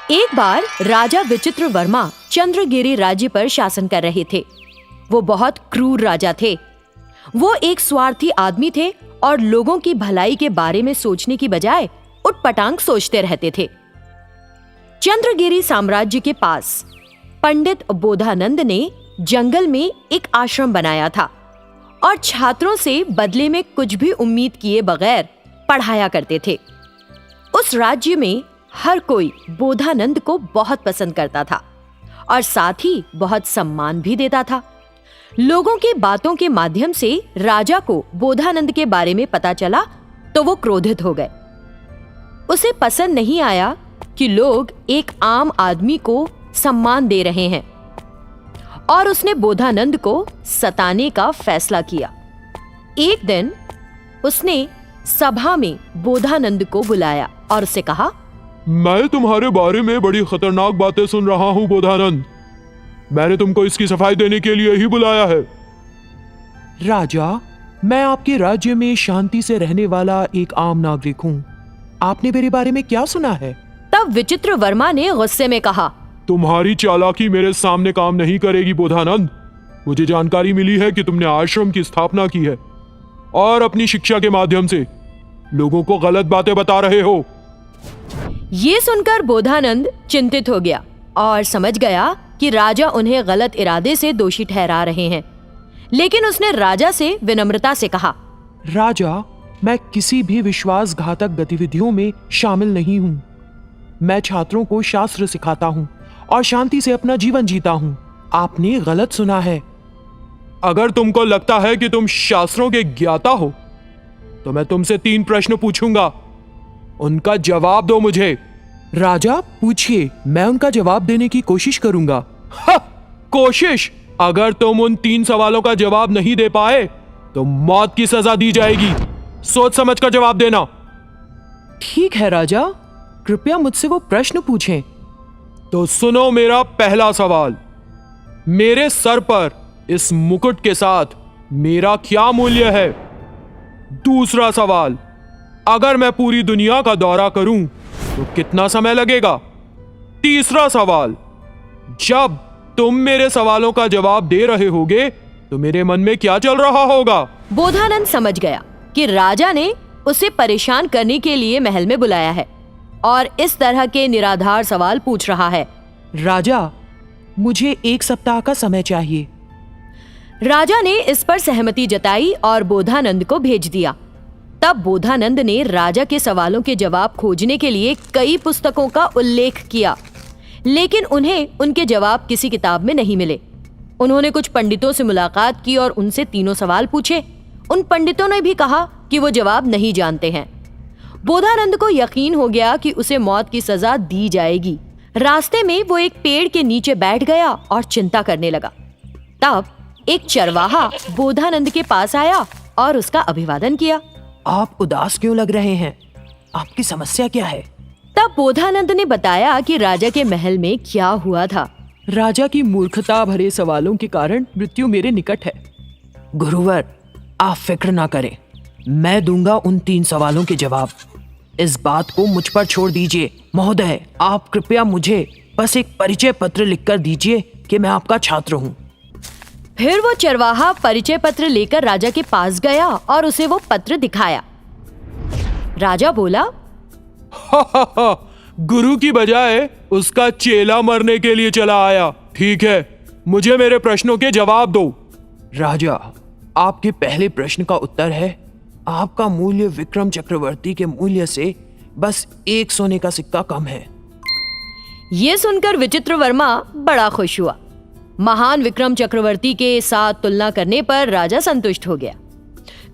एक बार राजा विचित्रवर्मा चंद्रगिरी राज्य पर शासन कर रहे थे। वो बहुत क्रूर राजा थे। वो एक स्वार्थी आदमी थे और लोगों की भलाई के बारे में सोचने की बजाय उटपटांग सोचते रहते थे। चंद्रगिरी साम्राज्य के पास पंडित बोधानंद ने जंगल में एक आश्रम बनाया था और छात्रों से बदले में कुछ भी उम्मीद किए बगैर पढ़ाया करते थे। उस राज्य में हर कोई बोधानंद को बहुत पसंद करता था और साथ ही बहुत सम्मान भी देता था। लोगों की बातों के माध्यम से राजा को बोधानंद के बारे में पता चला तो वो क्रोधित हो गए। उसे पसंद नहीं आया कि लोग एक आम आदमी को सम्मान दे रहे हैं और उसने बोधानंद को सताने का फैसला किया। एक दिन उसने सभा में बोधानंद को बुलाया और उससे कहा, मैं तुम्हारे बारे में बड़ी खतरनाक बातें सुन रहा हूँ बोधानंद। मैंने तुमको इसकी सफाई देने के लिए ही बुलाया है। राजा, मैं आपके राज्य में शांति से रहने वाला एक आम नागरिक हूँ। आपने मेरे बारे में क्या सुना है? तब विचित्रवर्मा ने गुस्से में कहा, तुम्हारी चालाकी मेरे सामने काम नहीं करेगी बोधानंद। मुझे जानकारी मिली है कि तुमने आश्रम की स्थापना की है और अपनी शिक्षा के माध्यम से लोगों को गलत बातें बता रहे हो। ये सुनकर बोधानंद चिंतित हो गया और समझ गया कि राजा उन्हें गलत इरादे से दोषी ठहरा रहे हैं। लेकिन उसने राजा से विनम्रता से कहा, राजा, मैं किसी भी विश्वासघातक गतिविधियों में शामिल नहीं हूँ। मैं छात्रों को शास्त्र सिखाता हूँ और शांति से अपना जीवन जीता हूँ। आपने गलत सुना है। अगर तुमको लगता है कि तुम शास्त्रों के ज्ञाता हो तो मैं तुमसे 3 प्रश्न पूछूंगा, उनका जवाब दो मुझे। राजा, पूछिए, मैं उनका जवाब देने की कोशिश करूंगा। कोशिश? अगर तुम उन 3 सवालों का जवाब नहीं दे पाए तो मौत की सजा दी जाएगी। सोच समझ कर जवाब देना। ठीक है राजा, कृपया मुझसे वो प्रश्न पूछें। तो सुनो मेरा पहला सवाल। मेरे सर पर इस मुकुट के साथ मेरा क्या मूल्य है? दूसरा सवाल, अगर मैं पूरी दुनिया का दौरा करूं तो कितना समय लगेगा? तीसरा सवाल, जब तुम मेरे सवालों का जवाब दे रहे होगे तो मेरे मन में क्या चल रहा होगा? बोधानंद समझ गया कि राजा ने उसे परेशान करने के लिए महल में बुलाया है और इस तरह के निराधार सवाल पूछ रहा है। राजा, मुझे 1 सप्ताह का समय चाहिए। राजा ने इस पर सहमति जताई और बोधानंद को भेज दिया। तब बोधानंद ने राजा के सवालों के जवाब खोजने के लिए कई पुस्तकों का उल्लेख किया, लेकिन उन्हें उनके जवाब किसी किताब में नहीं मिले। उन्होंने कुछ पंडितों से मुलाकात की और उनसे तीनों सवाल पूछे। उन पंडितों ने भी कहा कि वो जवाब नहीं जानते हैं। बोधानंद को यकीन हो गया कि उसे मौत की सजा दी जाएगी। रास्ते में वो एक पेड़ के नीचे बैठ गया और चिंता करने लगा। तब एक चरवाहा बोधानंद के पास आया और उसका अभिवादन किया। आप उदास क्यों लग रहे हैं? आपकी समस्या क्या है? तब बोधानंद ने बताया कि राजा के महल में क्या हुआ था। राजा की मूर्खता भरे सवालों के कारण मृत्यु मेरे निकट है। गुरुवर, आप फिक्र ना करें, मैं दूंगा उन 3 सवालों के जवाब। इस बात को मुझ पर छोड़ दीजिए। महोदय, आप कृपया मुझे बस एक परिचय पत्र लिखकर दीजिए कि मैं आपका छात्र हूँ। फिर वो चरवाहा परिचय पत्र लेकर राजा के पास गया और उसे वो पत्र दिखाया। राजा बोला, गुरु की बजाय उसका चेला मरने के लिए चला आया। ठीक है, मुझे मेरे प्रश्नों के जवाब दो। राजा, आपके पहले प्रश्न का उत्तर है, आपका मूल्य विक्रम चक्रवर्ती के मूल्य से बस 1 सोने का सिक्का कम है। ये सुनकर विचित्रवर्मा बड़ा खुश हुआ। महान विक्रम चक्रवर्ती के साथ तुलना करने पर राजा संतुष्ट हो गया।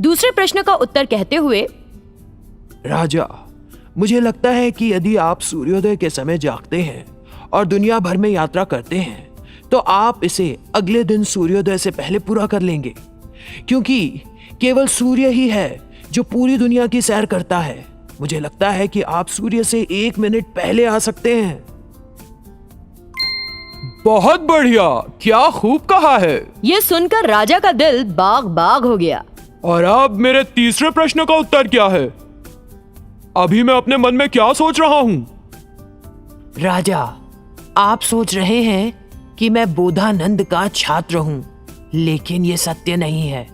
दूसरे प्रश्न का उत्तर कहते हुए, राजा, मुझे लगता है कि यदि आप सूर्योदय के समय जागते हैं और दुनिया भर में यात्रा करते हैं तो आप इसे अगले दिन सूर्योदय से पहले पूरा कर लेंगे, क्योंकि केवल सूर्य ही है जो पूरी दुनिया की सैर करता है। मुझे लगता है कि आप सूर्य से 1 मिनट पहले आ सकते हैं। बहुत बढ़िया, क्या खूब कहा है। ये सुनकर राजा का दिल बाग बाग हो गया। और अब मेरे तीसरे प्रश्न का उत्तर क्या है? अभी मैं अपने मन में क्या सोच रहा हूँ? राजा, आप सोच रहे हैं कि मैं बोधानंद का छात्र हूँ, लेकिन ये सत्य नहीं है।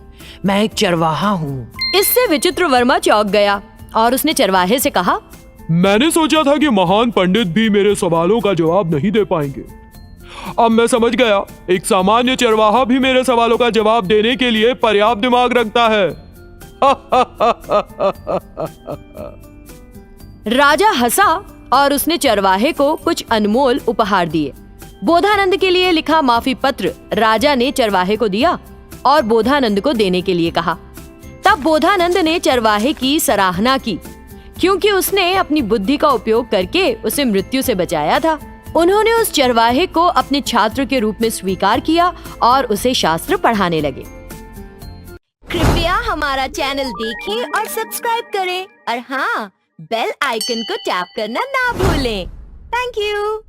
मैं एक चरवाहा हूँ। इससे विचित्रवर्मा चौंक गया और उसने चरवाहे से कहा, मैंने सोचा था कि महान पंडित भी मेरे सवालों का जवाब नहीं दे पाएंगे। अब मैं समझ गया, एक सामान्य चरवाहा भी मेरे सवालों का जवाब देने के लिए पर्याप्त दिमाग रखता है। राजा हंसा और उसने चरवाहे को कुछ अनमोल उपहार दिए। बोधानंद के लिए लिखा माफी पत्र राजा ने चरवाहे को दिया और बोधानंद को देने के लिए कहा। तब बोधानंद ने चरवाहे की सराहना की, क्योंकि उसने अपनी बुद्धि का उपयोग करके उसे मृत्यु से बचाया था। उन्होंने उस चरवाहे को अपने छात्र के रूप में स्वीकार किया और उसे शास्त्र पढ़ाने लगे। कृपया हमारा चैनल देखिए और सब्सक्राइब करें और हाँ, बेल आइकन को टैप करना ना भूलें। Thank you.